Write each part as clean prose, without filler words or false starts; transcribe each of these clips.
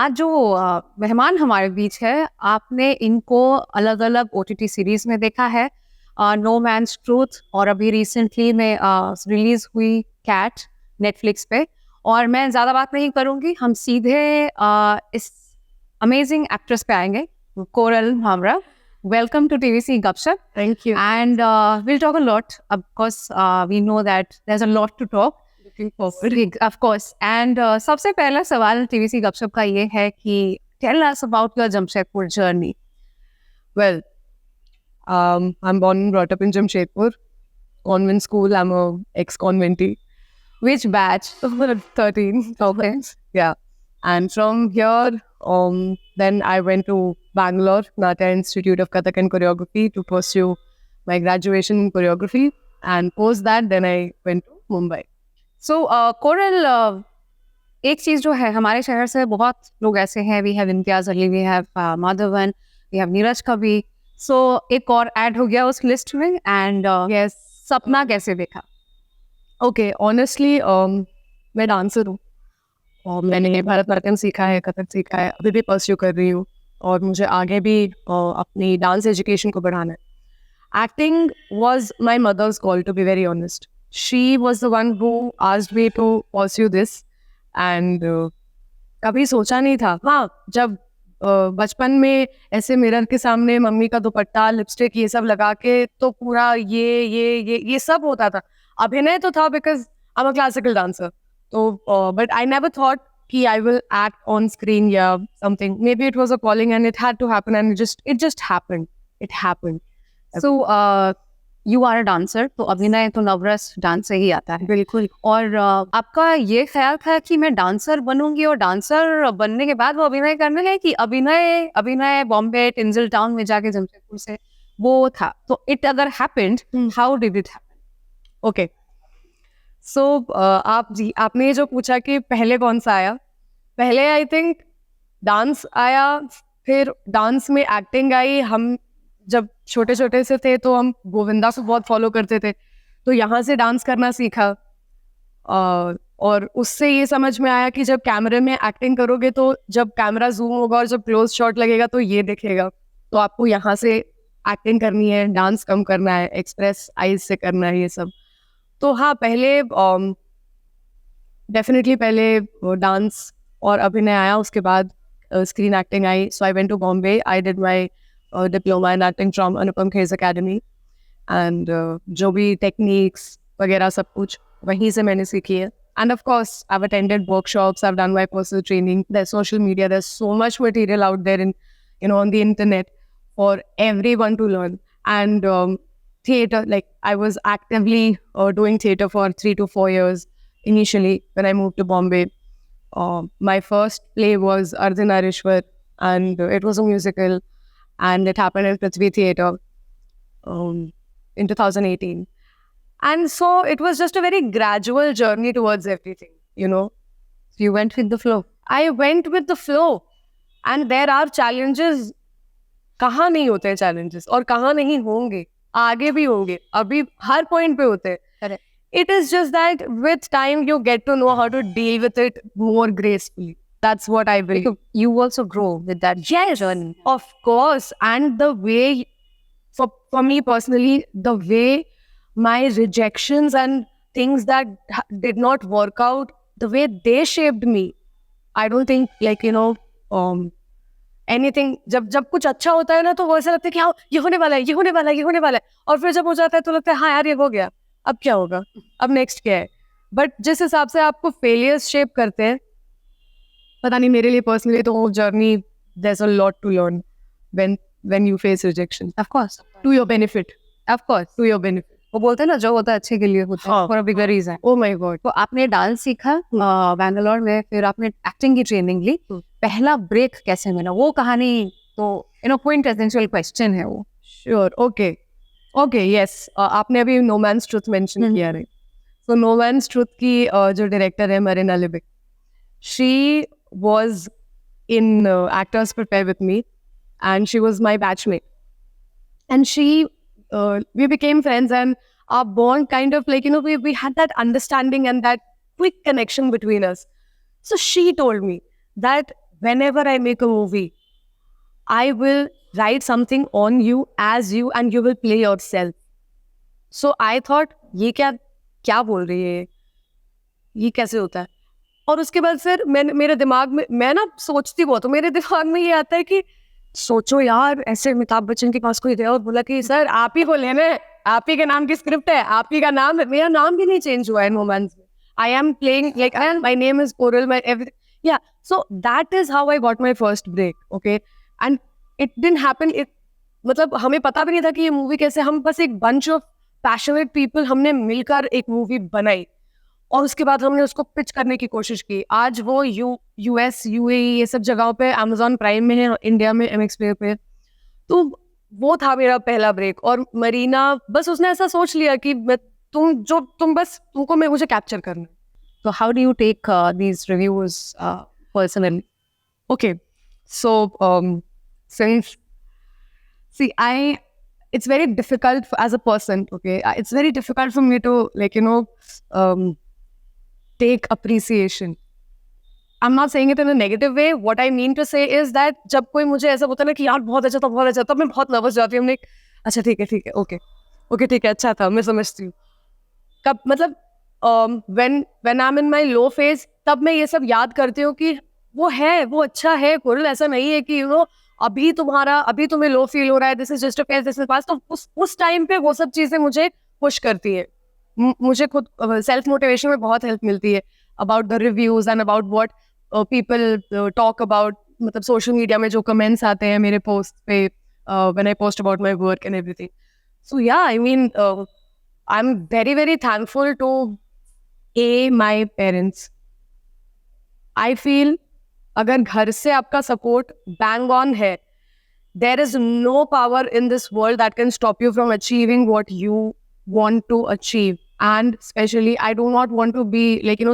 आज जो मेहमान हमारे बीच है, आपने इनको अलग-अलग ओटीटी सीरीज़ में देखा है। नो मैन्स ट्रूथ और अभी रिसेंटली में रिलीज़ हुई कैट नेटफ्लिक्स पे। और मैं ज़्यादा बात नहीं करूँगी, हम सीधे इस अमेजिंग एक्ट्रेस पे आएँगे, coral भावरा। Welcome to TVC Gupshup. Thank you. And we'll talk a lot. Of course, we know that there's a lot to talk. Looking forward. Of course. And सबसे पहला सवाल TVC गपशप का ये है कि tell us about your Jamshedpur journey. Well, I'm born and brought up in Jamshedpur. Convent school, I'm a ex-conventee. Which batch? 13. Okay. Yeah. And from here, then I went to Bangalore, Natya Institute of Kathak and Choreography to pursue my graduation in choreography. And post that, then I went to Mumbai. So, coral एक चीज़ जो है हमारे शहर से बहुत लोग ऐसे हैं, we have Imtiaz Ali, we have Madhavan, we have Neeraj Kabi, so एक और ऐड हो गया उस लिस्ट में। And Yes. सपना कैसे देखा? Okay, honestly, मैं डांसर हूँ और मैंने भरतनाट्यम सीखा है, कथक सीखा है, अभी भी परस्यू कर रही हूँ और मुझे आगे भी अपनी डांस एजुकेशन को बढ़ाना है। Acting was my mother's call, to be very honest. She was the one who asked me to pursue this and कभी सोचा नहीं था। हाँ, जब बचपन में ऐसे मिरर के सामने मम्मी का दुपट्टा, लिपस्टिक ये सब लगा के तो पूरा ये सब होता था। अभिनय तो था because I am a classical dancer, तो बट आई नेवर थॉट कि I will act on screen या something. Maybe it was a calling and it had to happen and it just happened. It happened. So you are a dancer, तो अभिनय तो नवरस dance से ही आता है। बिल्कुल। और आपका ये ख्याल था कि मैं डांसर बनूंगी और डांसर बनने के बाद वो अभिनय करना है, कि अभिनय अभिनय बॉम्बे टिंजल टाउन में जाके जमशेदपुर से वो था? तो इट अगर happened, how did it happen? Okay, so आपने जो पूछा कि पहले कौन सा आया, पहले आई थिंक डांस आया, फिर डांस में एक्टिंग आई। हम जब छोटे छोटे से थे तो हम गोविंदा को बहुत फॉलो करते थे, तो यहाँ से डांस करना सीखा। और उससे ये समझ में आया कि जब कैमरे में एक्टिंग करोगे तो जब कैमरा जूम होगा और जब क्लोज शॉट लगेगा तो ये दिखेगा, तो आपको यहाँ से एक्टिंग करनी है, डांस कम करना है, एक्सप्रेस आईज से करना है, ये सब। तो हाँ, पहले डेफिनेटली पहले डांस और अभिनय आया, उसके बाद स्क्रीन एक्टिंग आई। So I went to Bombay, I did my diploma in acting from Anupam Kher academy and जो भी टेक्निक्स वगैरह सब कुछ वहीं से मैंने सीखी है। And of course I have attended workshops, I have done my personal training, there social media, there so much material out there in on the internet for everyone to learn. And theater, like I was actively doing theater for 3 to 4 years initially when I moved to Bombay. My first play was Ardhanarishwar, and it was a musical, and it happened in Prithvi Theatre in 2018. And so it was just a very gradual journey towards everything, you know. You went with the flow. I went with the flow, and there are challenges. कहाँ नहीं होते हैं challenges और कहाँ नहीं होंगे, आगे भी होंगे, अभी हर पॉइंट पे होते हैं। It is just that with time you get to know how to deal with it more gracefully. That's what I believe. You also grow with that journey. Of course. And the way, for me personally, the way my rejections and things that did not work out, the way they shaped me, I don't think, like, you know, anything, जब कुछ अच्छा होता है ना तो वो ऐसा लगता है कि हाँ ये होने वाला है, ये होने वाला है, ये होने वाला है, और फिर जब हो जाता है तो लगता है हाँ यार ये हो गया, अब क्या होगा, अब नेक्स्ट क्या है। बट जिस हिसाब से आपको फेलियर्स शेप करते हैं, पता नहीं, मेरे लिए पर्सनली तो वो journey, there is a lot to learn when you face rejection. Of course, to your benefit, of course, to your benefit. वो बोलते हैं ना, जो होता है अच्छे के लिए होता है, for a bigger reason. Oh my god. तो आपने डांस सीखा बैंगलोर में, फिर आपने एक्टिंग की ट्रेनिंग ली, पहला ब्रेक कैसे मिला, वो कहानी तो पॉइंट एसेंशियल क्वेश्चन है वो। Sure, okay, yes. आपने अभी नो मैन्स ट्रुथ मेंशन किया है, तो नो मैन्स ट्रुथ की जो डायरेक्टर है Marina Libik, she was in actors prepare with me and she was my batchmate, and she we became friends, and our bond kind of, like, you know, we had that understanding and that quick connection between us. So she told me that whenever I make a movie, I will write something on you as you and you will play yourself. So I thought ये क्या क्या बोल रही है, ये कैसे होता है? और उसके बाद फिर मेरे दिमाग में, मैं ना सोचती बहुत हूँ, मेरे दिमाग में ये आता है कि सोचो यार, ऐसे अमिताभ बच्चन के पास कोई गया और बोला कि सर आप ही बोले ना, आप ही के नाम की स्क्रिप्ट है, आप ही का नाम है, मेरा नाम भी नहीं चेंज हुआ है रोमांस में. I am playing like my name is Coral, my everything. Yeah, so that is how I got my first break. Okay, and it didn't happen. मतलब हमें पता भी नहीं था कि ये मूवी कैसे, हम बस एक bunch of passionate people हमने मिलकर एक मूवी बनाई और उसके बाद हमने उसको पिच करने की कोशिश की. आज वो US, UAE ये सब जगहों पे Amazon Prime में है, इंडिया में MX Player पे. तो वो था मेरा पहला ब्रेक. और मरीना बस उसने ऐसा सोच लिया कि मुझे कैप्चर करना. So how do you take these reviews personally? Okay, so since it's very difficult as a person. Okay, it's very difficult for me to take appreciation. I'm not saying it in a negative way. What I mean to say is that जब कोई मुझे ऐसा बोलता है ना कि यार बहुत अच्छा था, तब मैं बहुत नर्वस जाती हूँ. अच्छा ठीक है, ओके ठीक है, अच्छा था, मैं समझती हूँ. कब मतलब when I'm in my low phase, तब मैं ये सब याद करती हूँ कि वो अच्छा है कोरल, ऐसा नहीं है कि अभी तुम्हें लो फील हो रहा है, this is just a phase, this is past. तो उस टाइम पे वो सब चीजें मुझे पुश करती है. मुझे खुद सेल्फ मोटिवेशन में बहुत हेल्प मिलती है about the reviews and about what people talk about. मतलब सोशल मीडिया में जो कमेंट्स आते हैं मेरे पोस्ट पे when I post about my work and everything. So yeah I mean I am very very thankful to my parents. I feel अगर घर से आपका सपोर्ट बैंग ऑन है, there is no power in this world that can stop you from achieving what you want to achieve. And especially I do not want to be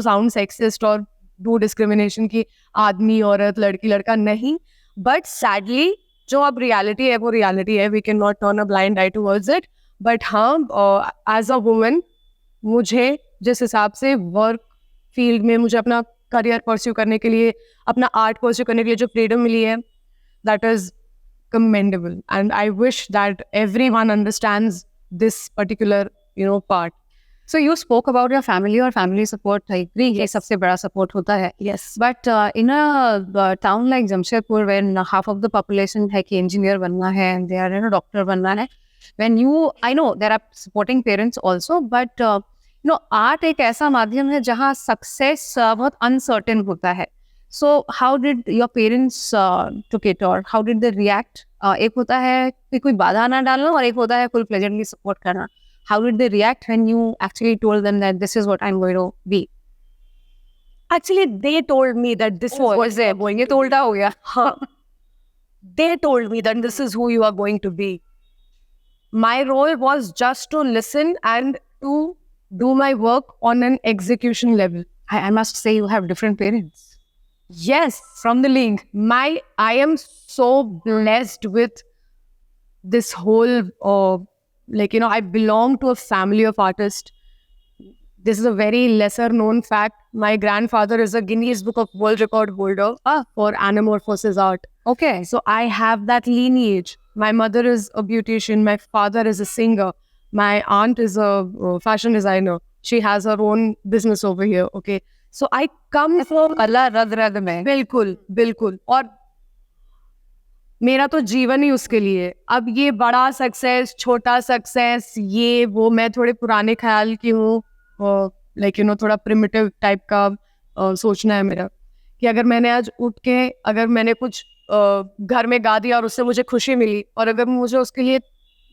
sound sexist or do discrimination कि आदमी औरत लड़की लड़का नहीं. But sadly जो अब reality है वो reality है, we cannot turn a blind eye towards it. But हाँ, as a woman मुझे जिस हिसाब से वर्क फील्ड में मुझे अपना करियर परस्यू करने के लिए, अपना आर्ट परस्यू करने के लिए जो फ्रीडम मिली है, that is commendable. And I wish that everyone understands this particular part. So you spoke about your family or family support. I agree, ये सबसे बड़ा support होता है. Yes. But in a town like Jamshedpur, when half of the population है कि engineer बनना है and they are doctor बनना है, when I know there are supporting parents also, but art एक ऐसा माध्यम है जहाँ success बहुत uncertain होता है. So how did your parents took it, or how did they react? एक होता है कि कोई बाधा ना डालना और एक होता है full pleasantly support करना. How did they react when you actually told them that this is what I'm going to be? Actually, they told me that this is what they are going to told हो गया. They told me that this is who you are going to be. My role was just to listen and to do my work on an execution level. I must say you have different parents. Yes, from the link. I am so blessed with this whole, I belong to a family of artists. This is a very lesser known fact. My grandfather is a Guinness Book of World Record holder for anamorphosis art. Okay. So I have that lineage. My mother is a beautician. My father is a singer. My aunt is a fashion designer. She has her own business over here. Okay. So I come from अल्लाह रग में. बिल्कुल. और मेरा तो जीवन ही उसके लिए. अब ये बड़ा सक्सेस, छोटा सक्सेस, ये वो, मैं थोड़े पुराने ख्याल की हूँ. थोड़ा प्रिमिटिव टाइप का सोचना है मेरा कि अगर मैंने आज उठ के अगर मैंने कुछ घर में गा दिया और उससे मुझे खुशी मिली, और अगर मुझे उसके लिए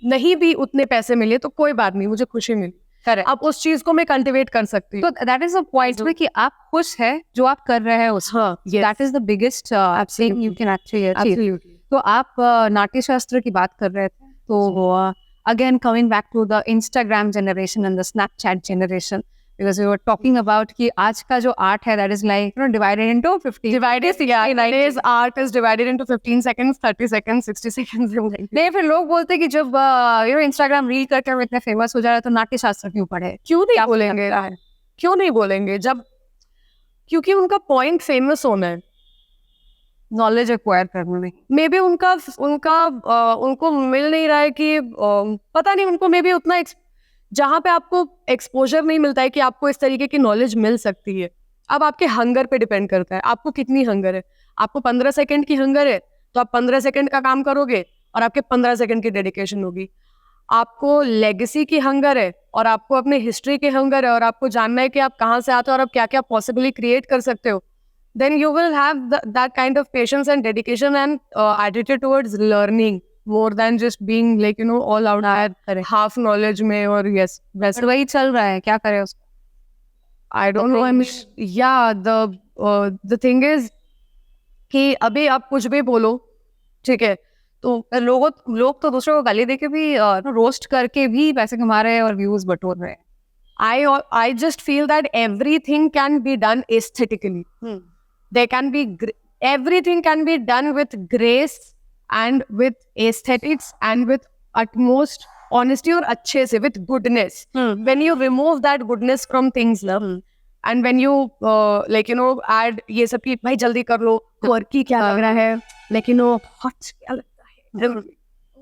नहीं भी उतने पैसे मिले तो कोई बात नहीं, मुझे खुशी मिली. अब उस चीज को मैं कल्टिवेट कर सकती हूँ. तो दैट इज अ पॉइंट में कि आप खुश है जो आप कर रहे हैं उसमें. That is the biggest thing you can actually achieve. तो आप नाट्य शास्त्र की बात कर रहे थे, तो again coming back to the Instagram generation and the Snapchat generation, because we were talking about कि आज का जो आर्ट है that is like divided into 50. Today's art is divided into 15 seconds, 30 seconds, 60 seconds. नहीं, फिर लोग बोलते हैं कि जब इंस्टाग्राम रील करके हम इतने फेमस हो जा रहे हैं तो नाट्य शास्त्र क्यों पढ़े? क्यों नहीं बोलेंगे? जब क्योंकि उनका पॉइंट फेमस होना है. नॉलेज एक्वायर करने में। मे बी उनको मिल नहीं रहा है कि पता नहीं उनको मे बी उतना जहाँ पे आपको एक्सपोजर नहीं मिलता है कि आपको इस तरीके की नॉलेज मिल सकती है। अब आपके हंगर पे डिपेंड करता है, आपको कितनी हंगर है। आपको 15 सेकंड की हंगर है तो आप 15 सेकंड का काम करोगे और आपके 15 सेकंड की डेडिकेशन होगी। आपको लेगेसी की हंगर है और आपको अपने हिस्ट्री की हंगर है और आपको जानना है कि आप कहाँ से आते हो और आप क्या क्या पॉसिबली क्रिएट कर सकते हो, then you will have that kind of patience and dedication and attitude towards learning more than just being like all out half knowledge में और yes बट वही चल रहा है, क्या करे उसको। I don't know, I mean yeah the thing is कि अभी आप कुछ भी बोलो, ठीक है, तो लोग तो दूसरों को गाली देके भी रोस्ट करके भी पैसे कमा रहे हैं और व्यूज बटोर रहे हैं। I just feel that everything can be done aesthetically. There can be everything can be done with grace and with aesthetics and with utmost honesty और अच्छे से with goodness. When you remove that goodness from things and when you add ये सब की भाई जल्दी कर लो, quirky क्या लग रहा है, like hot क्या लगता है,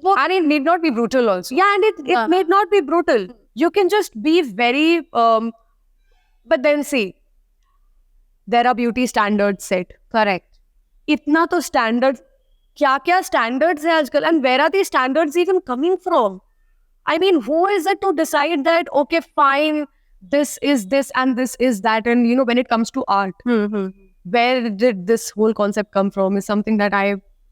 and it need not be brutal also. yeah, and it may not be brutal. You can just be very but then see there are beauty standards set. Correct. इतना तो standard, क्या क्या standards है आजकल, and where are these standards even coming from? I mean, who is it to decide that okay fine this is this and this is that, and when it comes to art, where did this whole concept come from is something that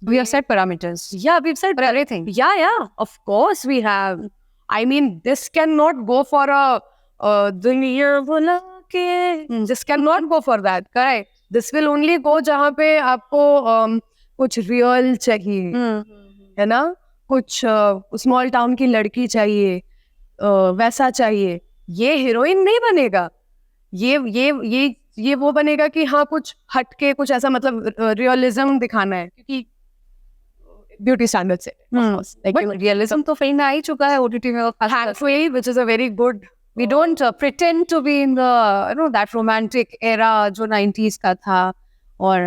We have set parameters. yeah, we've said For everything. yeah, of course we have. I mean, this cannot go for a दुनिया बुला के, this cannot go for that, correct? This will only go जहाँ पे आपको कुछ real चाहिए, है ना, कुछ स्मॉल टाउन की लड़की चाहिए, वैसा चाहिए। ये हीरोइन नहीं बनेगा, ये वो बनेगा कि हाँ कुछ हटके, कुछ ऐसा, मतलब रियलिज्म दिखाना है, क्योंकि ब्यूटी स्टैंडर्ड्स है। रियलिज्म तो फिल्म में आ ही चुका है ओटीटी में, thankfully, which is a very good. We don't pretend to be in the that romantic era जो 90s का था और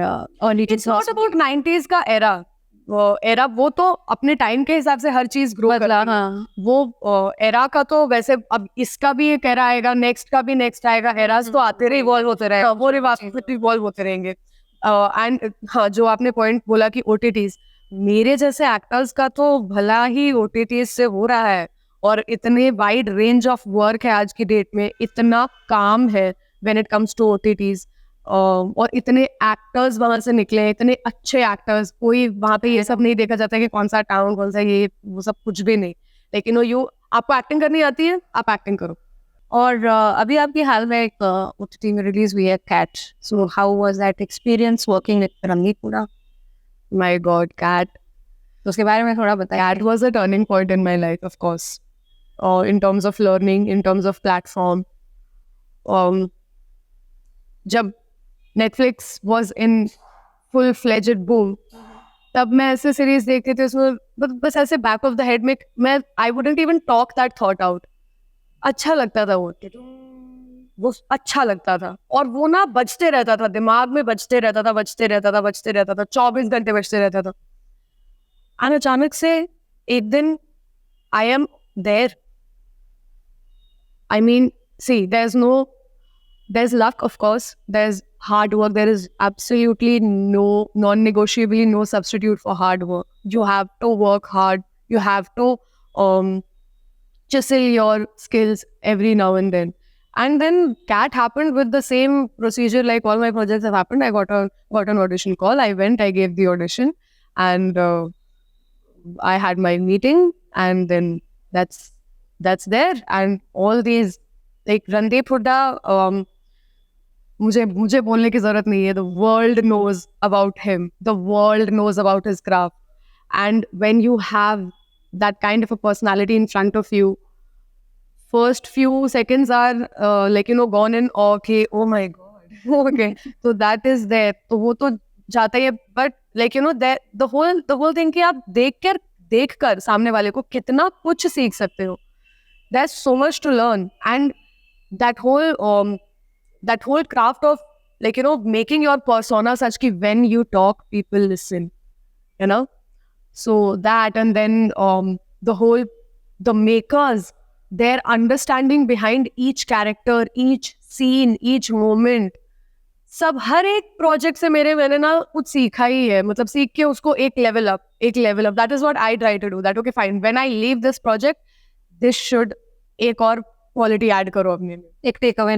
early It's not about 90s का era, वो तो अपने टाइम के हिसाब से हर चीज ग्रो बदला। करती है। वो एरा का तो वैसे अब इसका भी एक एरा आएगा, नेक्स्ट का भी नेक्स्ट आएगा, एराज तो आते रहे, इवॉल्व होते रहे, वो इवॉल्व होते रहेंगे। एंड हाँ, जो आपने पॉइंट बोला कि ओटीटीज, मेरे जैसे एक्टर्स का तो भला ही ओटीटीज से हो रहा है, और इतने वाइड रेंज ऑफ वर्क है आज की डेट में, इतना काम है when it comes to OTTs, और इतने एक्टर्स वहां से निकले, इतने अच्छे एक्टर्स। कोई वहां पे ये सब नहीं देखा जाता है कि कौन सा टाउन, कौन सा ये, वो सब कुछ भी नहीं, लेकिन आपको एक्टिंग करनी आती है, आप एक्टिंग करो। और अभी आपकी हाल में एक ओटीटी में रिलीज हुई है Cat, so how was that experience working with रंगीपुरा? माय गॉड, कैट, तो उसके बारे में थोड़ा बताइए। Cat was a turning point in my life, of course, in terms of learning, in terms of platform. जब Netflix was in full-fledged boom, तब मैं ऐसे सीरीज देखती थी, उसमें बस ऐसे बैक ऑफ द हेड में मैं I wouldn't even talk that thought out. अच्छा लगता था वो अच्छा लगता था, और वो ना बजते रहता था दिमाग में, बजते रहता था 24 घंटे बजते रहता था। और अचानक से एक दिन I am there. I mean, see, there's luck, of course, there's hard work, there is absolutely non-negotiably no substitute for hard work. You have to work hard, you have to chisel your skills every now and then. And then CAT happened with the same procedure like all my projects have happened. I got an audition call, I went, I gave the audition, and I had my meeting, and then that's there. And all these, like Randeep Hooda, मुझे बोलने की जरूरत नहीं है, the world knows about him, the world knows about his craft. And when you have that kind of a personality in front of you, first few seconds are gone in, okay, oh my god, okay, so that is there, तो वो तो जाता ही है, but the whole thing कि आप देख कर सामने वाले को कितना कुछ सीख सकते हो, there's so much to learn. And that whole craft of like, you know, making your persona such ki when you talk, people listen, you know? So that, and then the makers, their understanding behind each character, each scene, each moment, सब हर एक project से मैंने ना कुछ सीखा ही है, मतलब सीख के उसको एक level up that is what I try to do, that okay fine, when I leave this project this should एक और क्वालिटी ऐड करो अपने में, एक टेक अवे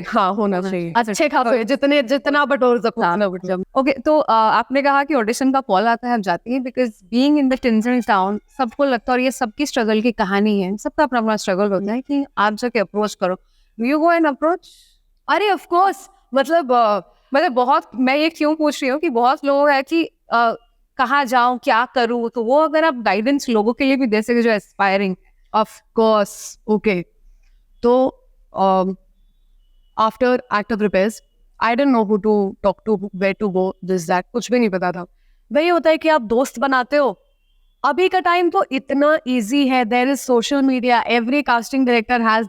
हाँ होना चाहिए, अच्छे खासे जितना बटोर सको उतना बटोर। ओके, तो आपने कहा कि ऑडिशन का कॉल आता है, आप जाती हैं, because being in the tinsel town सबको लगता है, और ये सबकी स्ट्रगल की कहानी है, सबका अपना अपना स्ट्रगल होता है कि आप जाके अप्रोच करो, यू गो एंड अप्रोच। अरे ऑफ कोर्स, मतलब बहुत, मैं ये क्यों पूछ रही हूँ कि बहुत लोग है कि कहाँ जाऊँ, क्या करूँ, तो वो अगर आप गाइडेंस लोगों के लिए भी दे सके जो एस्पायरिंग। ऑफ कोर्स, ओके, तो after actor prepares I don't know who to talk to, where to go, this that, कुछ भी नहीं पता था। वही होता है कि आप दोस्त बनाते हो, अभी का टाइम तो इतना इजी है, there is social media, every casting director has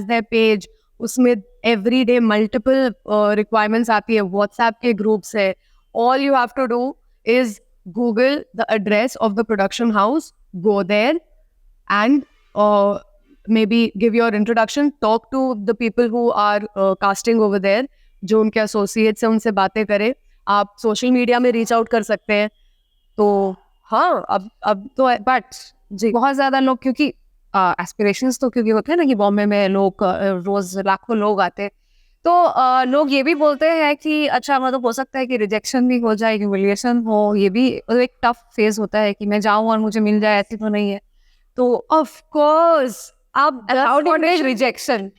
their page, उसमें एवरी डे मल्टीपल रिक्वायरमेंट्स आती है, व्हाट्सएप के ग्रुप्स है, all you have to do is Google the address of the production house, go there and maybe give your introduction, talk to the people who are casting over there, जो उनके associates हैं उनसे बातें करें, आप social media में reach out कर सकते हैं। तो हाँ, अब तो बट जी बहुत ज्यादा लोग, क्योंकि एस्पिरेशंस तो क्योंकि होते हैं ना कि बॉम्बे में लोग रोज लाखों लोग आते हैं, तो लोग ये भी बोलते हैं कि अच्छा मतलब हो सकता है कि रिजेक्शन भी हो जाए, ह्यूमिलिएशन हो, ये भी एक टफ फेज होता है कि मैं जाऊँ और मुझे मिल जाए, ऐसी तो नहीं है। तो ऑफ कोर्स, आप how do take rejection?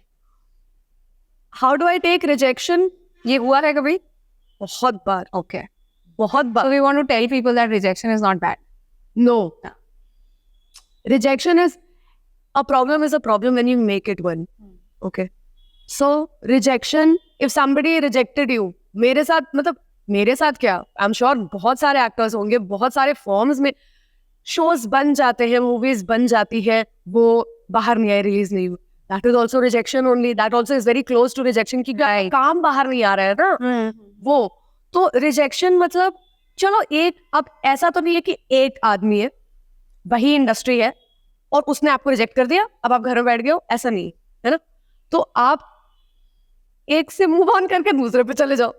How do I take rejection? ये हुआ है कभी? बहुत बार। ओके, बहुत बार। So we want to tell people that rejection is not bad. No. Rejection is a problem when you make it one. Okay. So rejection, if somebody rejected you, मेरे साथ क्या, I am sure बहुत सारे actors होंगे, बहुत सारे forms में shows बन जाते हैं, मूवीज बन जाती है, वो बाहर नहीं आई, रिलीज नहीं हुई, that is also rejection only, that also is very close to rejection की काम बाहर नहीं आ रहा है ना, वो तो रिजेक्शन मतलब चलो एक, अब ऐसा तो नहीं है कि एक आदमी है, वही इंडस्ट्री है और उसने आपको रिजेक्ट कर दिया, अब आप घर में बैठ गए हो, ऐसा नहीं है ना, तो आप एक से मूव ऑन करके दूसरे पे चले जाओ,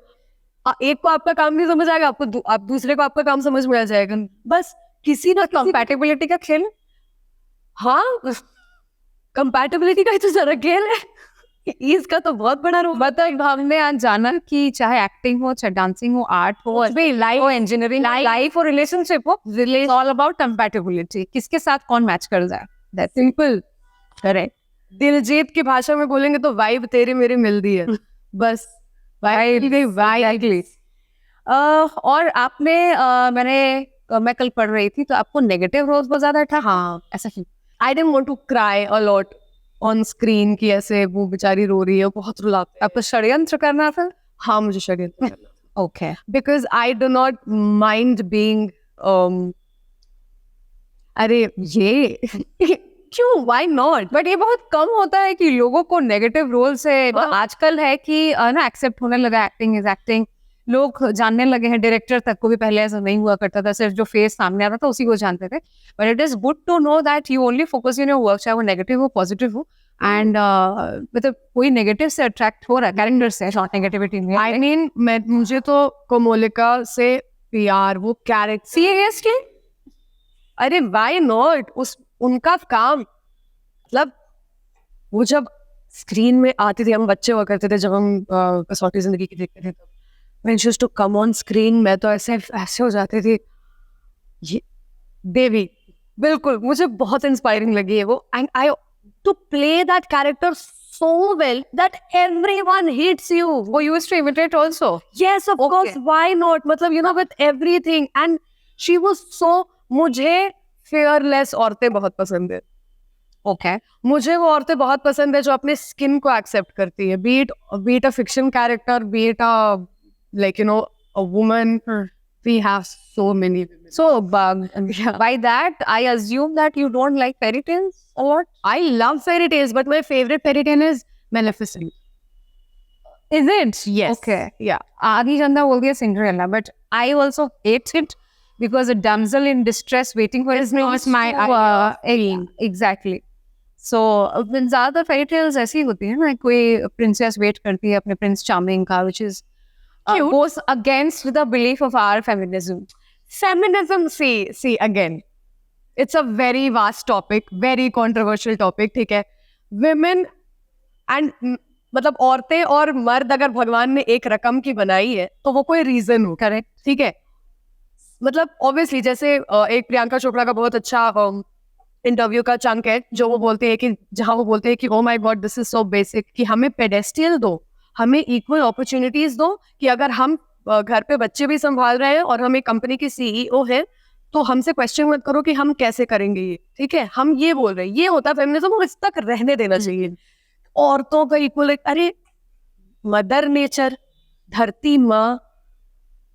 एक को आपका काम नहीं समझ आएगा, आपको आप दूसरे को आपका काम समझ में आ जाएगा, बस किसी ना कंपैटिबिलिटी का खेल। हाँ, कंपैटिबिलिटी का ही तो सारा खेल है, इसका तो बहुत बड़ा रोल। मतलब हमने आज जाना कि चाहे एक्टिंग हो, चाहे डांसिंग हो, आर्ट हो, लाइफ हो, इंजीनियरिंग, लाइफ और रिलेशनशिप हो, ऑल अबाउट कंपैटिबिलिटी, किसके साथ कौन मैच कर जाए, दैट्स सिंपल। करेक्ट। दिलजीत की भाषा में बोलेंगे तो वाइब तेरी मेरी मिलती है, बस वाइब। और आपने मैं कल पढ़ रही थी, तो आपको नेगेटिव रोल्स बहुत ज्यादा था। हाँ, ऐसा क्यों? I didn't want to cry a lot on screen की ऐसे वो बेचारी रो रही है, बहुत रुलाते हैं। आपको षड्यंत्र करना था? हाँ, मुझे षड्यंत्र करना। Okay, because I do not mind being अरे ये क्यों, व्हाई नॉट, बट ये बहुत कम होता है कि लोगों को नेगेटिव रोल से आजकल है कि ना एक्सेप्ट होने लगा, एक्टिंग इज एक्टिंग, लोग जानने लगे हैं, डायरेक्टर तक को भी पहले ऐसा नहीं हुआ करता था, सिर्फ जो फेस सामने आता था उसी को जानते थे, but it is good to know that you only focus in your work, चाहे वो नेगेटिव हो पॉजिटिव हो, एंड मतलब कोई नेगेटिव से अट्रैक्ट हो रहा है कैरेक्टर से, नॉट नेगेटिविटी में। आई मीन मुझे तो कोमोलिका से प्यार, वो कैरेक्टर सीरियसली, अरे व्हाई नॉट, उनका काम, मतलब वो जब स्क्रीन में आती थी, हम बच्चे हुआ करते थे जब हम कसौटी जिंदगी की देखते थे, तब when she used to come on screen, मैं तो ऐसे हो जाती थी, ये देवी, बिल्कुल मुझे बहुत इंस्पायरिंग लगी है वो, and I to play that character so well that everyone hates you. वो used to imitate also. Yes, of course, why not, मतलब you know with everything, and she was so, मुझे fearless औरतें बहुत पसंद है। Okay. मुझे वो औरतें बहुत पसंद है जो अपने स्किन को एक्सेप्ट करती है, be it a fiction character, be it a like you know a woman. We have so many women. So by that I assume that you don't like fairy tales a lot. I love fairy tales, but my favorite fairy tale is Maleficent. Is it? Yes. Okay. Yeah. Adi Chanda बोलती है Cinderella, but I also hate it because a damsel in distress waiting for his not prince my to, idea. exactly. So ज्यादातर fairy tales ऐसी होती है ना, कोई princess wait करती है अपने prince charming का, which is Cute. goes against the belief of our feminism. Feminism, see again, it's a very vast topic, very controversial topic. ठीक है, women and मतलब औरतें और मर्द अगर भगवान ने एक रकम की बनाई है तो वो कोई रीजन हो, करेक्ट? ठीक है, मतलब ऑब्वियसली जैसे एक प्रियंका चोपड़ा का बहुत अच्छा इंटरव्यू का चंक है जो वो बोलते हैं कि जहां वो बोलते हैं कि oh my God this is so basic, कि हमें पेडेस्टियल दो, हमें इक्वल अपॉर्चुनिटीज दो, कि अगर हम घर पे बच्चे भी संभाल रहे हैं और हम एक कंपनी की सीईओ है तो हमसे क्वेश्चन मत करो कि हम कैसे करेंगे ये, ठीक है? हम ये बोल रहे हैं, ये होता है फेमिनिज्म, और इस तक रहने देना चाहिए। औरतों का इक्वल, अरे मदर नेचर, धरती माँ,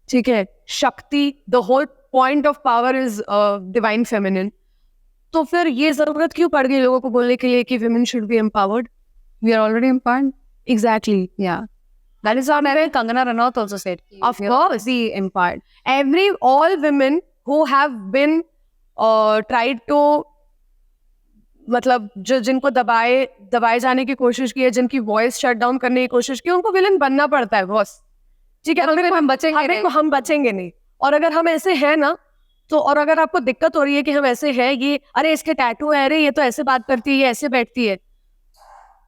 ठीक है, Shakti, the whole point of power is divine feminine. तो फिर ये जरूरत क्यों पड़ गई लोगों को बोलने के लिए कि women should be empowered? We are already empowered. Exactly. Yeah. That is what Kangana Ranaut also said. Of course. Be empowered. All women who have been tried to, मतलब जो जिनको दबाए जाने की कोशिश की है, जिनकी वॉइस शट डाउन करने की कोशिश की, उनको विलन बनना पड़ता है बॉस, ठीक है? अगर हम बचेंगे नहीं। और अगर हम ऐसे हैं ना, तो और अगर आपको दिक्कत हो रही है कि हम ऐसे हैं, ये अरे इसके टैटू है, अरे ये तो ऐसे बात करती है, ये ऐसे बैठती है,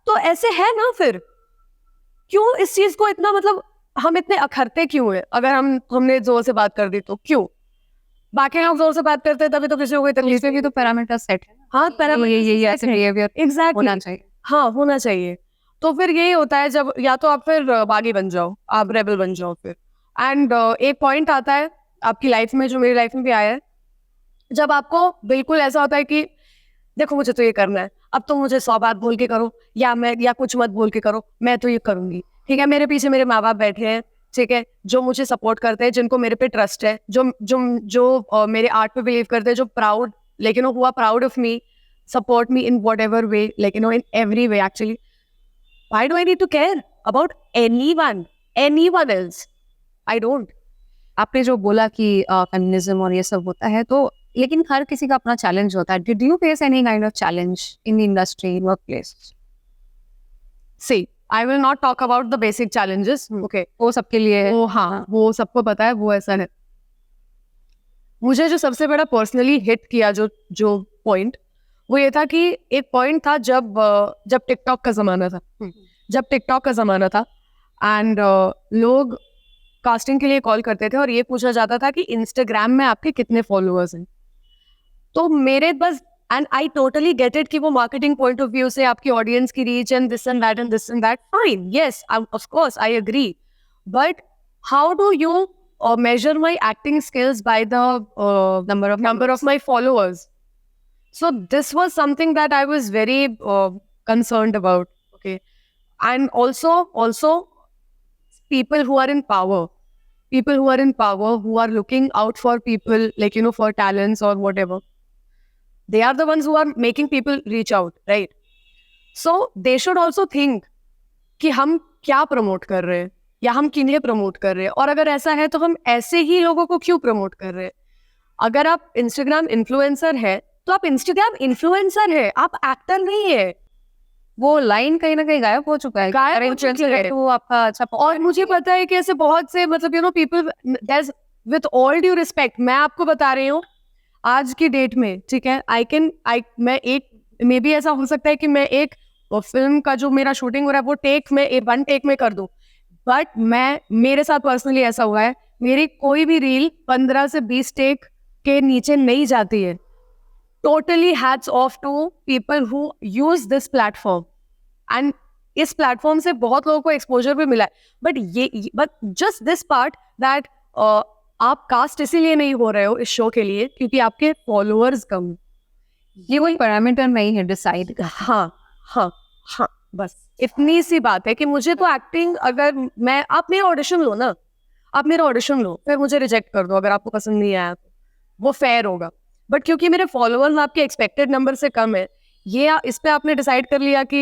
तो ऐसे है ना, फिर क्यों इस चीज को इतना, मतलब हम इतने अखरते क्यों है? अगर हमने जोर से बात कर दी तो क्यों? बाकी लोग जोर से बात करते हैं तभी तो किसी को कोई तकलीफ इसमें भी तो पैरामीटर सेट है। हाँ, ये ऐसे बिहेवियर एग्जैक्टली होना चाहिए। हाँ, होना चाहिए। तो फिर यही होता है, जब या तो आप फिर बागी बन जाओ, आप रेबल बन जाओ फिर। एंड एक पॉइंट आता है आपकी लाइफ में, जो मेरी लाइफ में भी आया है, जब आपको बिल्कुल ऐसा होता है कि देखो मुझे तो ये करना है, अब तो मुझे 100 बात बोल के करो या कुछ मत बोल के करो, मैं तो ये करूंगी, ठीक है? मेरे पीछे मेरे माँ बाप बैठे हैं, ठीक है, जो मुझे सपोर्ट करते हैं, जिनको मेरे पे ट्रस्ट है, जो मेरे आर्ट पे बिलीव करते हैं, जो प्राउड, लेकिन who are proud of me, support me in whatever way, like in every way actually. Why do I need to care about anyone else? I don't. आपने जो बोला कि फेमिनिज्म और ये सब होता है, तो लेकिन हर किसी का अपना चैलेंज होता है। Did you face any kind of challenge in the industry, workplace? See, I will not talk about the basic challenges. Okay, वो सबके लिए है। वो हाँ, वो सबको पता है, वो ऐसा है। मुझे जो सबसे बड़ा पर्सनली हिट किया जो पॉइंट, वो ये था कि एक पॉइंट था जब टिकटॉक का ज़माना था एंड लोग कास्टिंग के लिए कॉल करते थे और ये पूछा जाता था कि इंस्टाग्राम में आपके कितने फॉलोअर्स हैं। तो मेरे बस, and I totally get it कि वो मार्केटिंग पॉइंट ऑफ व्यू से आपकी ऑडियंस की reach and this and that, fine, yes, of course I agree, but how do you measure my acting skills by the number of my followers? So this was something that I was very concerned about. Okay, and also people who are in power, who are looking out for people, like, you know, for talents or whatever, they are the ones who are making people reach out, right? So they should also think कि हम क्या promote कर रहे हैं या हम किन्हें promote कर रहे हैं, और अगर ऐसा है तो हम ऐसे ही लोगों को क्यों प्रमोट कर रहे हैं? अगर आप इंस्टाग्राम इन्फ्लुएंसर है तो आप इंस्टाग्राम इन्फ्लुएंसर है, आप एक्टर नहीं है। वो लाइन कहीं ना कहीं गायब हो चुका है, वो आपका अच्छा। और मुझे पता है कि ऐसे बहुत से, मतलब you know, people, with all due respect, मैं आपको बता रही हूँ आज की डेट में, ठीक है, मैं एक, मे बी ऐसा हो सकता है कि मैं एक फिल्म का जो मेरा शूटिंग हो रहा है वो मैं 1 टेक में कर दूं, बट मेरे साथ पर्सनली ऐसा हुआ है, मेरी कोई भी रील 15 से 20 टेक के नीचे नहीं जाती है। Totally hats off to people who use this platform, and इस प्लेटफॉर्म से बहुत लोगों को एक्सपोजर भी मिला है, but just this part that आप कास्ट इसीलिए नहीं हो रहे हो इस शो के लिए क्योंकि आपके फॉलोअर्स कम, ये कोई पैरामीटर नहीं है डिसाइड। हाँ, बस इतनी सी बात है कि मुझे तो एक्टिंग, अगर आप मेरा ऑडिशन लो ना, फिर मुझे रिजेक्ट कर दो अगर आपको पसंद नहीं आया तो, वो फेयर होगा। बट क्योंकि मेरे फॉलोअर्स आपके एक्सपेक्टेड नंबर से कम है, ये इस पे आपने डिसाइड कर लिया कि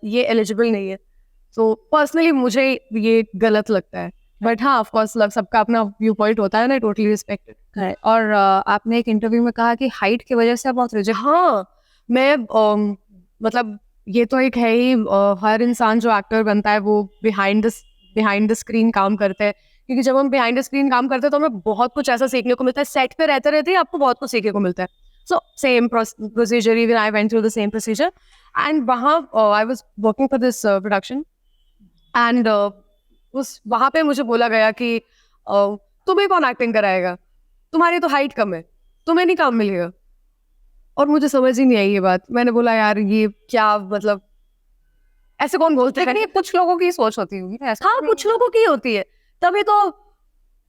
ये एलिजिबल नहीं है, सो पर्सनली मुझे ये गलत लगता है, बट हाँ ऑफ कोर्स सबका अपना व्यू पॉइंट होता है ना, टोटली रिस्पेक्टेड। Correct. और आपने एक इंटरव्यू में कहा कि हाइट की वजह से आप बहुत रिजेक्ट। हाँ मैं मतलब ये तो एक है ही, हर इंसान जो एक्टर बनता है वो बिहाइंड द स्क्रीन काम करता है, क्योंकि जब हम बिहाइंड द स्क्रीन काम करते हैं तो हमें बहुत कुछ ऐसा सीखने को मिलता है, सेट पे रहते रहते ही आपको बहुत कुछ सीखने को मिलता है। So same procedure, even I went through the same procedure, and वहाँ I was working for this production, एंड उस वहाँ पे मुझे बोला गया कि तुम्हें कौन एक्टिंग कराएगा, तुम्हारी तो हाइट कम है, तुम्हें नहीं काम मिलेगा। और मुझे समझ ही नहीं आई ये बात। मैंने बोला यार ये क्या, मतलब ऐसे कौन बोलते हैं? लेकिन ये कुछ लोगों की सोच होती होगी ना ऐसा। हाँ कुछ लोगों की होती है, तभी तो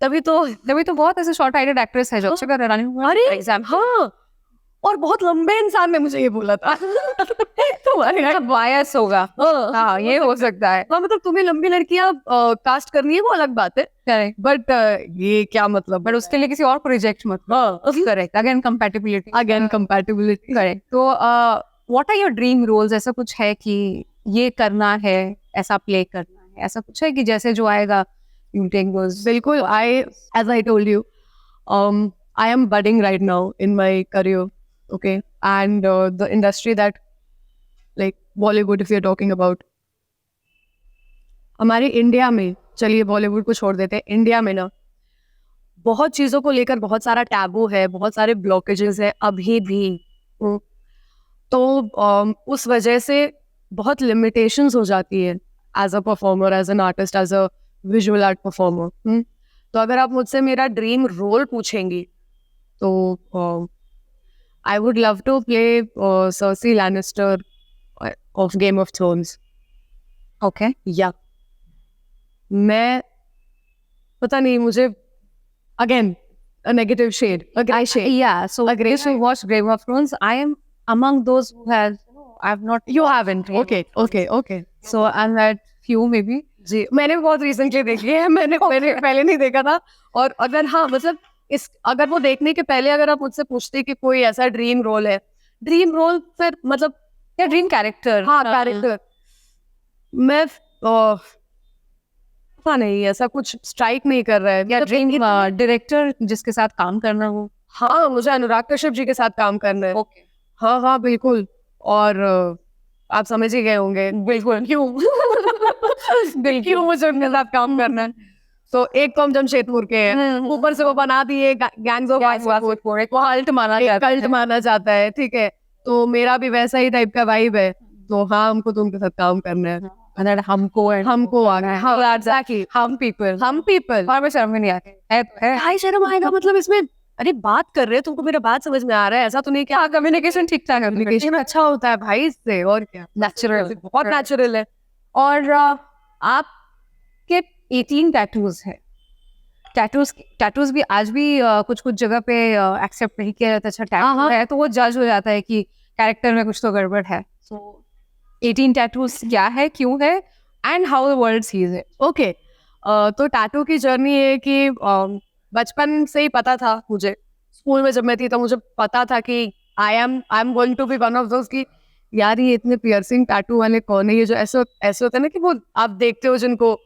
तभी तो बहुत ऐसे शॉर्ट हाइटेड एक्ट्रेस है जो अक्षय रानी हुआ अरे एग्जाम्पल। हाँ, और बहुत लंबे इंसान ने मुझे ये बोला था। तो बायस होगा। हाँ ये हो सकता है। हाँ मतलब तुम्हें लंबी लड़कियां कास्ट करनी है वो अलग बात है, करेक्ट, बट ये क्या मतलब? बट उसके लिए किसी और को रिजेक्ट मत करो। Correct, again compatibility. Compatibility. Correct. तो what are your dream roles? ऐसा कुछ है कि ये करना है, ऐसा प्ले करना है, ऐसा कुछ है कि जैसे जो आएगा यू टेक दोस? बिल्कुल, as I told you, I am budding right now in my career, okay, and the industry that, like Bollywood, if you're talking about, हमारे इंडिया में, चलिए बॉलीवुड को छोड़ देते हैं, इंडिया में ना बहुत चीज़ों को लेकर बहुत सारा टैबू है, बहुत सारे ब्लॉकेजेस है अभी भी। तो उस वजह से बहुत लिमिटेशंस हो जाती है as a performer, as an artist, as a visual art performer. तो अगर आप मुझसे मेरा ड्रीम रोल पूछेंगी तो I would love to play Cersei Lannister of Game of Thrones. Okay. या मैं पता नहीं, मुझे again a negative shade, a gray shade. Yeah, so A gray if you shade. watch Game of Thrones, I am among those who has, I've not. You haven't. Okay, okay. So I'm at few maybe. जी मैंने बहुत recently देखी है, मैंने पहले नहीं देखा था। और अगर हाँ मतलब अगर वो देखने के पहले अगर आप मुझसे पूछते कि कोई ऐसा ड्रीम रोल है, ड्रीम रोल फिर मतलब या ड्रीम कैरेक्टर। हाँ कैरेक्टर, मैं पता नहीं ऐसा कुछ स्ट्राइक नहीं कर रहा है। या ड्रीम डायरेक्टर जिसके साथ काम करना हो। हाँ मुझे अनुराग कश्यप जी के साथ काम करना है। ओके। हाँ हाँ बिल्कुल। और आप समझ ही गए होंगे बिल्कुल क्यों मुझे उनके साथ काम करना है। तो एक तो हम जमशेदपुर के हैं, ऊपर से वो बना दिए गैंग्स ऑफ वासेपुर, वो कल्ट माना जाता है, ठीक है। तो मेरा भी वैसा ही टाइप का वाइब है, तो हाँ हमको तो उनके साथ काम करना है। हमको आ गया। हाँ एग्जैक्टली, हम पीपल। और में शर्म नहीं आती है तो है। हाय शर्म आएगा मतलब इसमें, अरे बात कर रहे हैं तुमको मेरा बात समझ में आ रहा है, ऐसा तो नहीं क्या? कम्युनिकेशन ठीक ठाक है, कम्युनिकेशन अच्छा होता है भाई इससे, और क्या, नेचुरल, बहुत नेचुरल है। और आपके 18 टैटूज है। टैटूज भी आज भी कुछ जगह पे एक्सेप्ट नहीं किया जाता। अच्छा टैटू है तो वो जज हो जाता है कि कैरेक्टर में कुछ तो गड़बड़ है। सो 18 टैटूज क्या है, क्यों है, and how the world sees it? Okay, तो टैटू की जर्नी है कि बचपन से ही पता था मुझे, स्कूल में जब मैं थी तो मुझे पता था कि I am going to be one of those, कि यार ये इतने पियर्सिंग टैटू वाले कौन है, ये जो ऐसे होता है ना कि वो आप देखते हो जिनको,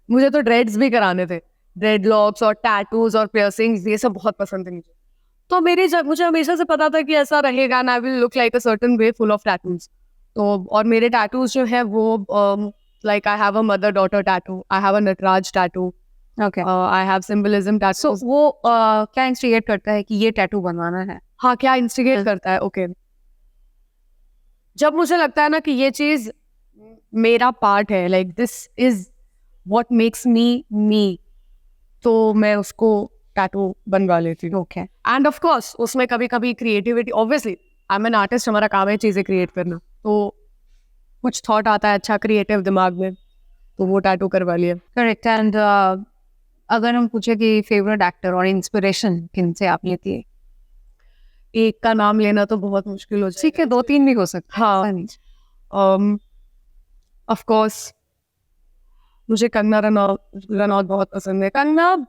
मुझे तो ड्रेड्स भी कराने थे, ड्रेड लॉक्स और टैटूज और पियर्सिंग्स, ये सब बहुत पसंद है मुझे। तो मुझे हमेशा से पता था कि ऐसा रहेगा, and I will look like a certain way full of tattoos. तो और मेरे टैटूज जो है वो like I have a mother-daughter tattoo, I have a Nataraj tattoo, Okay. I have symbolism tattoos. So वो क्या इंस्टिगेट करता है कि ये टैटू बनवाना है? हाँ क्या इंस्टिगेट करता है? ओके, जब मुझे लगता है ना कि ये चीज मेरा पार्ट है, like this is what makes me me, तो मैं उसको टैटू बनवा लेती हूँ। Okay. एंड ऑफ कोर्स उसमें कभी कभी creativity, obviously I am an artist, हमारा काम है चीजें क्रिएट करना, तो कुछ थॉट आता है अच्छा क्रिएटिव दिमाग में, तो वो टैटू करवा लिया। करेक्ट। एंड अगर हम पूछे कि फेवरेट एक्टर और इंस्पिरेशन किन से आप लेती है? एक का नाम लेना तो बहुत मुश्किल हो जाएगा। ठीक है, 2-3 भी हो सकता है। हाँ ऑफ कोर्स मुझे कंगना रनौत बहुत पसंद है। Kangana,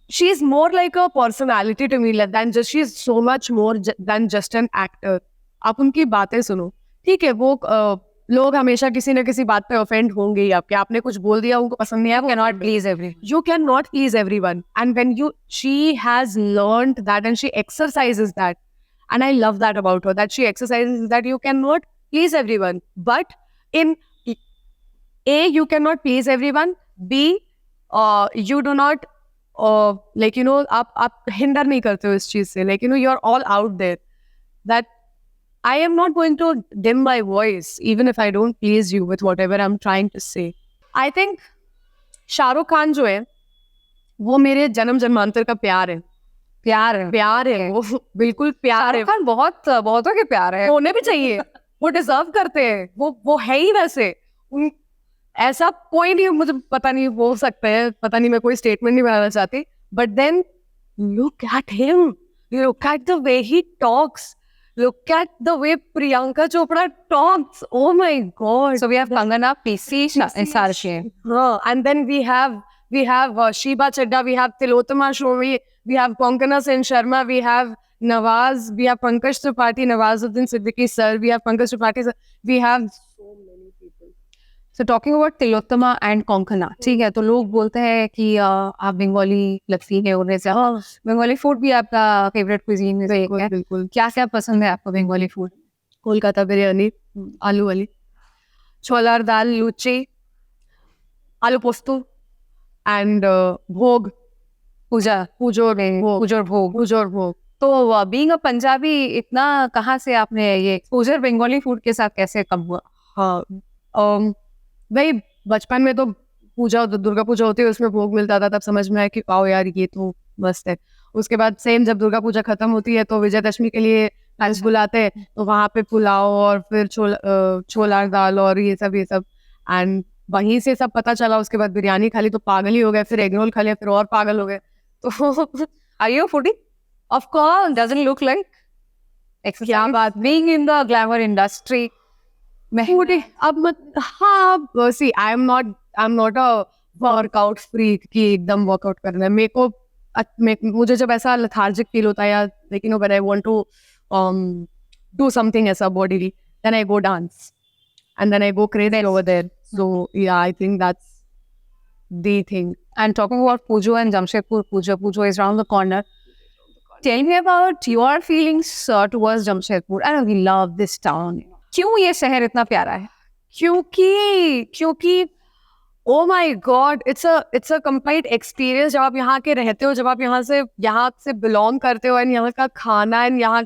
she is more like a personality to me than just, she is so much more than just an actor. आप उनकी बातें सुनो। ठीक है, वो लोग हमेशा किसी न किसी बात पे ऑफेंड होंगे ही आपके, आपने कुछ बोल दिया उनको पसंद नहीं आया, Cannot please everyone. you cannot please everyone, and when she has learned that and she exercises that, and I love that about her, that she exercises that you cannot please everyone, but in A, you cannot please everyone, B, you do not like you know आप hinder नहीं करते हो इस चीज से, like you know you're all out there, that I am not going to dim my voice even if I don't please you with whatever I'm trying to say. I think Shahrukh Khan जो है वो मेरे जन्म जन्मांतर का प्यार है। प्यार है वो बिल्कुल प्यार है। शाहरुख खान बहुतों के प्यार है, होने भी चाहिए, वो डिजर्व करते हैं, वो है ही वैसे। ऐसा कोई नहीं, मुझे पता नहीं, हो सकता है, पता नहीं, मैं कोई स्टेटमेंट नहीं बनाना चाहती, but then look at him, look at the way he talks, look at the way Priyanka Chopra talks. Oh my God. So we have Kangana, PC, and Sarshi. And then we have Sheba Chadda, we have Tilotama Shomi, we have Konkana Sen Sharma, we have Nawaz, we have Pankaj Tripathi, Nawazuddin Siddiqui sir, we have Pankaj Tripathi sir, we have so many people. So talking about Tilotama and Konkana, ठीक है, तो लोग बोलते हैं कि आप बंगाली लगती है उन्हें से, बंगाली फूड भी आपका फेवरेट क्विजीन में से एक है। बिल्कुल। क्या क्या पसंद है आपको बंगाली फूड? कोलकाता बिरयानी, आलू वाली, छोलार दाल, लुची, आलू पोस्तू, एंड भोग, पुजोर भोग। तो बीइंग अ पंजाबी, इतना कहाँ से आपने ये एक्सपोजर बंगाली फूड के साथ कैसे कम हुआ? हाँ, भाई बचपन में तो पूजा, दुर्गा पूजा होती है, उसमें भोग मिलता था, तब समझ में आया कि वाओ यार ये तो मस्त है। उसके बाद सेम जब दुर्गा पूजा खत्म होती है तो विजयदशमी के लिए फ्रेंड्स बुलाते हैं, तो वहाँ पे पुलाव और फिर छोला दाल और ये सब एंड वहीं से सब पता चला। उसके बाद बिरयानी खा ली तो पागल ही हो गए, फिर एग रोल खा लिया फिर और पागल हो गए। तो are you foodie? Of course, doesn't look like. क्या बात, being in the glamour industry foodie. अब हाँ, see I am not a workout freak कि एकदम वर्कआउट करना है। मेरे को मुझे जब ऐसा लेथार्जिक फील होता है या like you know when I want to do something ऐसा bodily, then I go dance and then I go crazy over there. So yeah I think that's the thing. And talking about Pujo and Jamshedpur, Pujo is around the corner. Tell me about your feelings towards Jamshedpur. I really love this town. क्यों ये शहर इतना प्यारा है? क्योंकि oh my God, it's a complete experience। जब आप यहाँ के रहते हो, जब आप यहाँ से belong करते हो, and यहाँ का खाना and यहाँ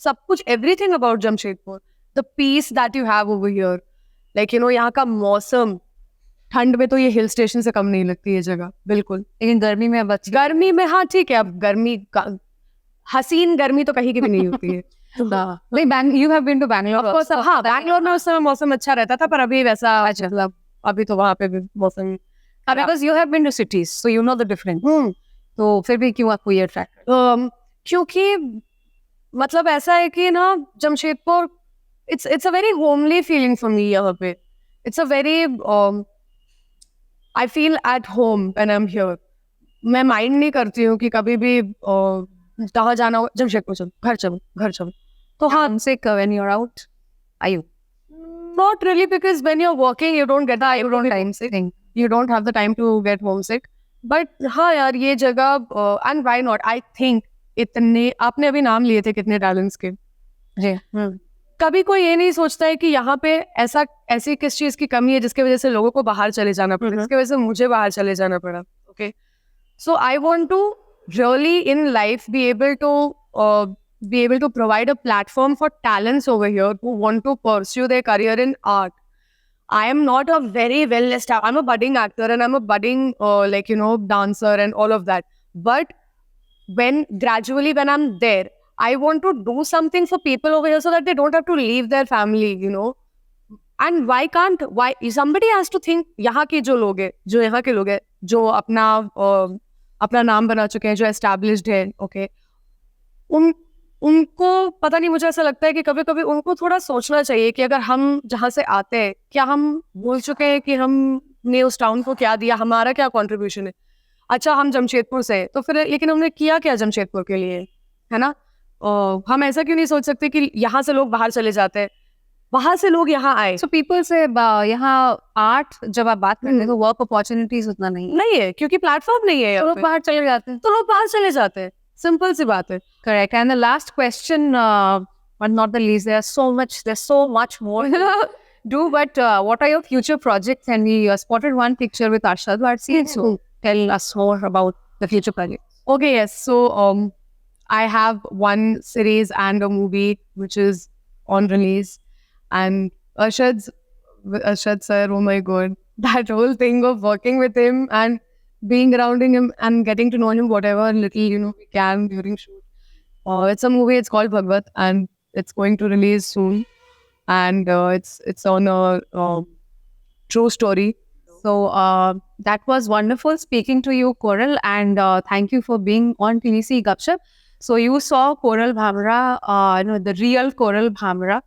सब कुछ, everything about Jamshedpur, the peace that you have over here, like you know यहाँ का मौसम, ठंड में तो ये हिल स्टेशन से कम नहीं लगती ये जगह बिल्कुल। लेकिन गर्मी में गर्मी में हाँ ठीक है, अब गर्मी हसीन गर्मी तो कहीं की भी नहीं होती है। You have been to Bangalore? हाँ, बैंगलोर में उस समय मौसम अच्छा रहता था, पर अभी वैसा मतलब अभी तो वहाँ पे भी मौसम। Because you have been to cities, so you know the difference. तो फिर भी क्यों आपको ये अट्रैक्ट? क्योंकि मतलब ऐसा है कि ना Jamshedpur, it's a very homely feeling for me यहाँ पे। It's a very I feel at home when I'm here. मैं माइंड नहीं करती हूँ कि कभी भी कहाँ जाना हो, जमशेदपुर चलो, घर चलो। तो हाँ, homesick when you're out? Are you? Not really, because when you're working, you don't get you don't have the time to get homesick. But हाँ यार, ये जगह and why not? I think इतने, आपने अभी नाम लिए थे कितने टैलेंट्स के, जी, कभी कोई ये नहीं सोचता है कि यहाँ पे ऐसी किस चीज की कमी है जिसकी वजह से लोगों को बाहर चले जाना पड़ा, जिसकी वजह से मुझे बाहर चले जाना पड़ा। Okay, so I want to really in life be able to provide a platform for talents over here who want to pursue their career in art. I am not a very well established, I'm a budding actor and I'm a budding like you know dancer and all of that, but when I'm there, I want to do something for people over here so that they don't have to leave their family, you know. And why somebody has to think, यहाँ के जो यहाँ के लोग हैं जो अपना नाम बना चुके हैं, जो एस्टैब्लिश्ड है, ओके, उनको पता नहीं, मुझे ऐसा लगता है कि कभी कभी उनको थोड़ा सोचना चाहिए कि अगर हम जहाँ से आते हैं, क्या हम भूल चुके हैं कि हमने उस टाउन को क्या दिया, हमारा क्या कंट्रीब्यूशन है। अच्छा, हम जमशेदपुर से, तो फिर लेकिन हमने किया क्या जमशेदपुर के लिए, है ना। हम ऐसा क्यों नहीं सोच सकते कि यहाँ से लोग बाहर चले जाते हैं, वहां से लोग यहाँ आए? So people से यहाँ आर्ट जब आप बात करते हैं तो वर्क अपॉर्चुनिटीज उतना नहीं है, नहीं है, क्योंकि प्लेटफॉर्म नहीं है तो यहाँ लोग पे। बाहर चले जाते हैं. तो लोग बाहर चले जाते हैं, सिंपल सी बात है। Correct. And the last question, but not the least, there's so much more to do. But what are your future projects? And we spotted one picture with Arshad Varsi. So tell us more about the future project. Okay, yes. So I have one series and a movie which is on release, and Arshad sir, oh my god, that whole thing of working with him and being around him and getting to know him whatever little we can during shoot. It's a movie. It's called Bhagvat, and it's going to release soon. And it's on a true story. So that was wonderful speaking to you, Koral, and thank you for being on TVC Gupshup. So you saw Koral Bhamra, the real Koral Bhamra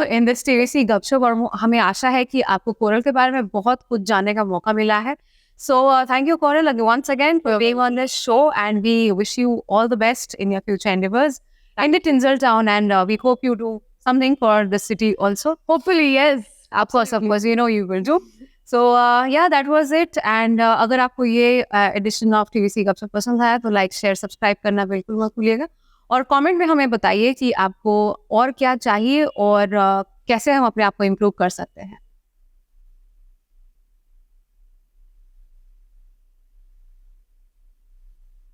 in this TVC Gupshup, और हमें आशा है कि आपको coral के बारे में बहुत कुछ जानने का मौका मिला है. So thank you, Koral, once again for being on this show, and we wish you all the best in your future endeavors in the Tinseltown, and we hope you do something for the city also. Hopefully, yes. Of course, you will do. So yeah, that was it. And अगर आपको ये edition of TVC Gupshup पसंद आया तो like, share, subscribe करना बिल्कुल मत भूलिएगा. और कमेंट में हमें बताइए कि आपको और क्या चाहिए और कैसे हम अपने आप को इम्प्रूव कर सकते हैं.